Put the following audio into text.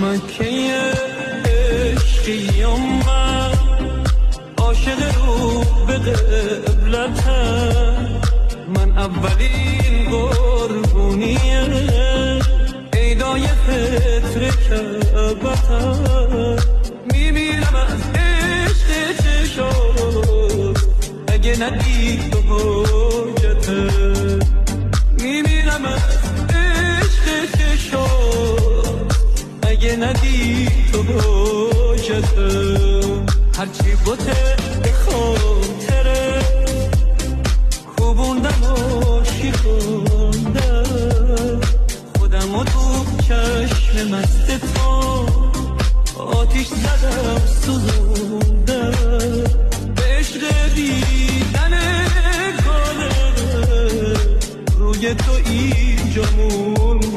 مکه عشقیم من عاشق رو به قبلتم من اولین قربونیه ایدای فطر کعبتم میمیرم از عشق چشات اگه ندید تو حاجتم میمیرم از عشق چشات اگه ندید تو حاجتم هرچی بوته به خاطره خوبوندم و شیخوندم خودم و تو چشم مست تو آتیش زدم سوزوندم به عشق دیدن کاله روی تو اینجا موندم